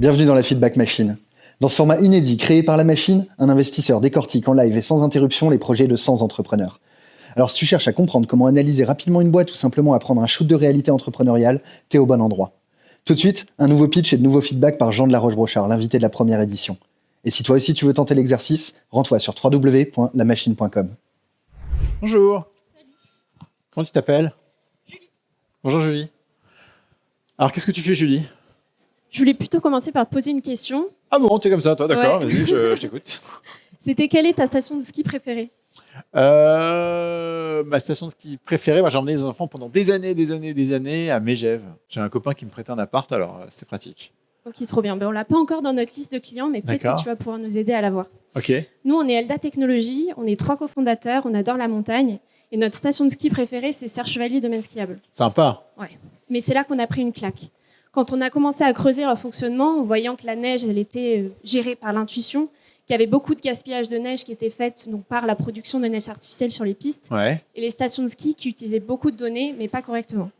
Bienvenue dans la Feedback Machine. Dans ce format inédit créé par la machine, un investisseur décortique en live et sans interruption les projets de 100 entrepreneurs. Alors si tu cherches à comprendre comment analyser rapidement une boîte ou simplement à prendre un shoot de réalité entrepreneuriale, t'es au bon endroit. Tout de suite, un nouveau pitch et de nouveaux feedbacks par Jean de la Roche-Brochard, l'invité de la première édition. Et si toi aussi tu veux tenter l'exercice, rends-toi sur www.lamachine.com. Bonjour. Salut. Comment tu t'appelles? Julie. Bonjour Julie. Alors qu'est-ce que tu fais Julie? Je voulais plutôt commencer par te poser une question. Ah bon, t'es comme ça toi, d'accord, Ouais. vas-y, je t'écoute. C'était quelle est ta station de ski préférée? Ma station de ski préférée, moi j'ai emmené les enfants pendant des années à Megève. J'ai un copain qui me prêtait un appart, alors c'était pratique. Ok, trop bien. Ben, on l'a pas encore dans notre liste de clients, mais peut-être D'accord. que tu vas pouvoir nous aider à l'avoir. Ok. Nous, on est Elda Technologies, on est 3 cofondateurs, on adore la montagne. Et notre station de ski préférée, c'est Serre Chevalier Domaine Skiable. Sympa. Ouais. Mais c'est là qu'on a pris une claque. Quand on a commencé à creuser leur fonctionnement, en voyant que la neige, elle était gérée par l'intuition, qu'il y avait beaucoup de gaspillage de neige qui était fait donc, par la production de neige artificielle sur les pistes, Ouais. et les stations de ski qui utilisaient beaucoup de données, mais pas correctement.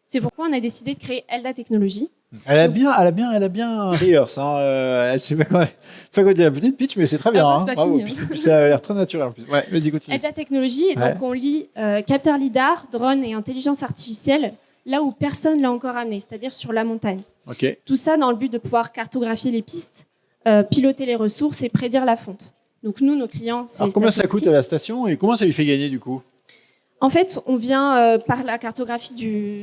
C'est pourquoi on a décidé de créer Elda Technologies. Elle a bien rehearse, hein. Je sais pas quoi dire la petite pitch, mais c'est très bien. Ah, hein. c'est pas Bravo. fini. Puis ça a l'air très naturel en plus. Ouais, vas-y continue. Elda Technologies, et donc Ouais. on lie capteur lidar, drone et intelligence artificielle là où personne l'a encore amené, c'est-à-dire sur la montagne. Ok. Tout ça dans le but de pouvoir cartographier les pistes, piloter les ressources et prédire la fonte. Donc nous, nos clients, c'est Alors les combien stations ça de coûte ski. à la station et comment ça lui fait gagner du coup? En fait, on vient par la cartographie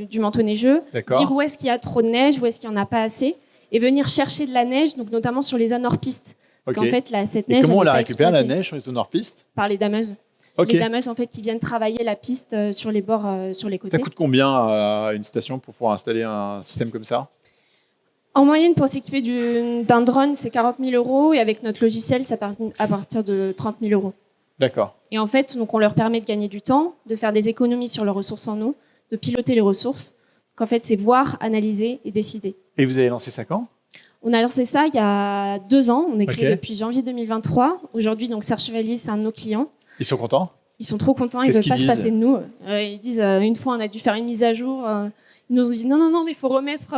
du manteau neigeux, D'accord. dire où est-ce qu'il y a trop de neige, où est-ce qu'il n'y en a pas assez, et venir chercher de la neige, donc notamment sur les zones hors piste. Parce Ok. qu'en fait, cette Et neige, comment on elle la n'est pas récupère la exploitée neige sur les zones hors piste? par les dameuses. Ok. Les dameuses, en fait, qui viennent travailler la piste sur les bords, sur les côtés. Ça coûte combien à une station pour pouvoir installer un système comme ça? En moyenne, pour s'équiper d'un drone, c'est 40 000 €, et avec notre logiciel, ça part à partir de 30 000 €. D'accord. Et en fait, donc, on leur permet de gagner du temps, de faire des économies sur leurs ressources en eau, de piloter les ressources. Donc, en fait, c'est voir, analyser et décider. Et vous avez lancé ça quand? On a lancé ça il y a 2 ans. On est créé Ok. depuis janvier 2023. Aujourd'hui, donc Serre Chevalier, c'est un de nos clients. Ils sont contents? Ils sont trop contents. Ils Qu'est-ce veulent pas qu'ils se disent? passer de nous. Ils disent une fois, on a dû faire une mise à jour. Ils nous ont dit non, mais faut remettre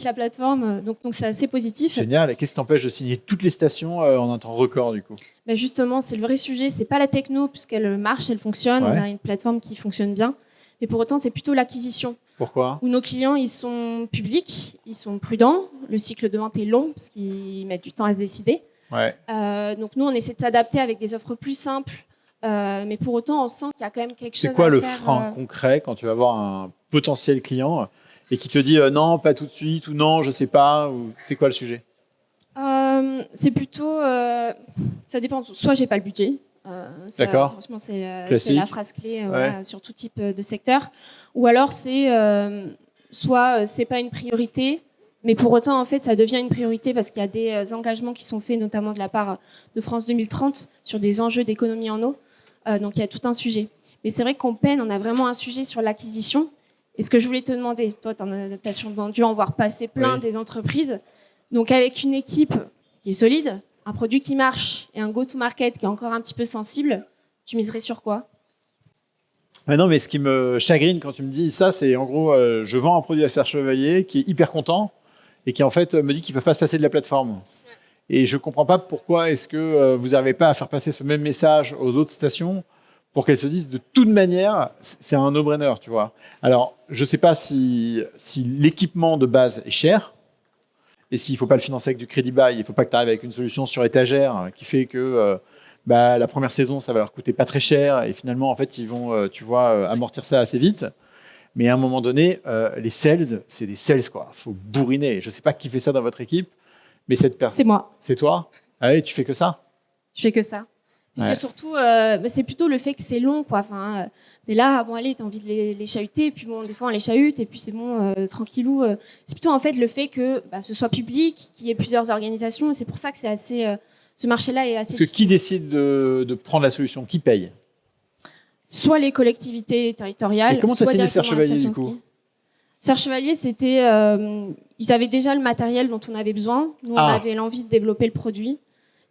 la plateforme. Donc c'est assez positif. Génial. Et qu'est-ce qui t'empêche de signer toutes les stations en un temps record du coup? Ben justement, c'est le vrai sujet. C'est pas la techno puisqu'elle marche, elle fonctionne. Ouais. On a une plateforme qui fonctionne bien. Mais pour autant, c'est plutôt l'acquisition. Pourquoi? Où nos clients, ils sont publics, ils sont prudents. Le cycle de vente est long parce qu'ils mettent du temps à se décider. Ouais. Donc nous, on essaie de s'adapter avec des offres plus simples. Mais pour autant, on sent qu'il y a quand même quelque chose C'est quoi à le faire. frein concret quand tu vas voir un potentiel client et qui te dit non, pas tout de suite, ou non, je sais pas, ou c'est quoi le sujet? C'est plutôt... ça dépend. Soit j'ai pas le budget. D'accord. Franchement, c'est Classique. la phrase clé Ouais. voilà, sur tout type de secteur. Ou alors c'est soit c'est pas une priorité, mais pour autant en fait ça devient une priorité parce qu'il y a des engagements qui sont faits notamment de la part de France 2030 sur des enjeux d'économie en eau. Donc il y a tout un sujet. Mais c'est vrai qu'on peine, on a vraiment un sujet sur l'acquisition. Et ce que je voulais te demander, toi t'as sûrement dû en voir passer plein Oui. des entreprises. Donc avec une équipe qui est solide, un produit qui marche et un go-to-market qui est encore un petit peu sensible, tu miserais sur quoi? Mais non, mais ce qui me chagrine quand tu me dis ça, c'est en gros, je vends un produit à Serre Chevalier qui est hyper content et qui en fait me dit qu'il ne peut pas se passer de la plateforme. Et je ne comprends pas pourquoi est-ce que vous n'arrivez pas à faire passer ce même message aux autres stations pour qu'elles se disent de toute manière, c'est un no-brainer, tu vois. Alors, je ne sais pas si l'équipement de base est cher et s'il ne faut pas le financer avec du crédit bail, il ne faut pas que tu arrives avec une solution sur étagère qui fait que la première saison, ça va leur coûter pas très cher et finalement, en fait, ils vont, amortir ça assez vite. Mais à un moment donné, les sales, c'est des sales, quoi. Il faut bourriner. Je ne sais pas qui fait ça dans votre équipe, mais cette personne, C'est moi. c'est toi? Ah oui, tu fais que ça? Je fais que ça. Ouais. C'est surtout, c'est plutôt le fait que c'est long, quoi. Enfin, t'es là, bon allez, t'as envie de les chahuter, puis bon, des fois on les chahute, et puis c'est bon, tranquillou. C'est plutôt en fait le fait que ce soit public, qu'il y ait plusieurs organisations, et c'est pour ça que c'est assez, ce marché-là est assez. Parce que qui décide de prendre la solution? Qui paye? Soit les collectivités territoriales, Et comment ça soit signe Serre directement la Chevalier, station du de coup? ski. Serre Chevalier, c'était, ils avaient déjà le matériel dont on avait besoin. Nous, on avait l'envie de développer le produit.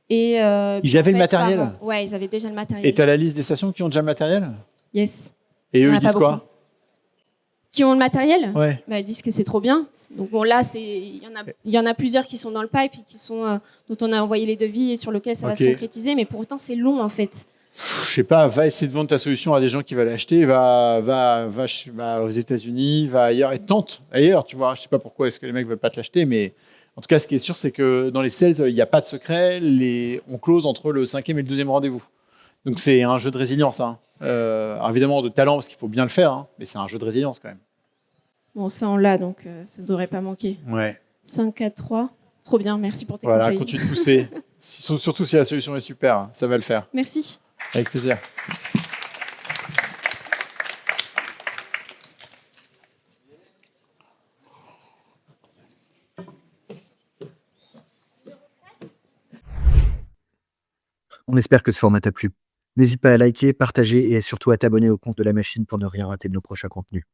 Et, Ils avaient le matériel? Ouais, ils avaient déjà le matériel. Et tu as la liste des stations qui ont déjà le matériel? Yes. Et Il y eux, en ils a pas disent quoi? beaucoup. Qui ont le matériel? Ouais. Ils disent que c'est trop bien. Donc bon, là, il y en a plusieurs qui sont dans le pipe et dont on a envoyé les devis et sur lesquels ça va se concrétiser, mais pour autant, c'est long en fait. Je sais pas, va essayer de vendre ta solution à des gens qui veulent l'acheter, va aux États-Unis, va ailleurs et tente ailleurs, tu vois. Je sais pas pourquoi est-ce que les mecs veulent pas te l'acheter, mais en tout cas, ce qui est sûr, c'est que dans les sales, il n'y a pas de secret. On close entre le 5e et le 12e rendez-vous. Donc c'est un jeu de résilience. Hein. Alors, évidemment, de talent, parce qu'il faut bien le faire, hein, mais c'est un jeu de résilience quand même. Bon, ça on l'a, donc ça ne devrait pas manquer. Ouais. 5, 4, 3. Trop bien, merci pour tes conseils. conseils. Voilà, continue de pousser. Surtout si la solution est super, ça va le faire. Merci. Avec plaisir. On espère que ce format t'a plu. N'hésite pas à liker, partager et surtout à t'abonner au compte de La Machine pour ne rien rater de nos prochains contenus.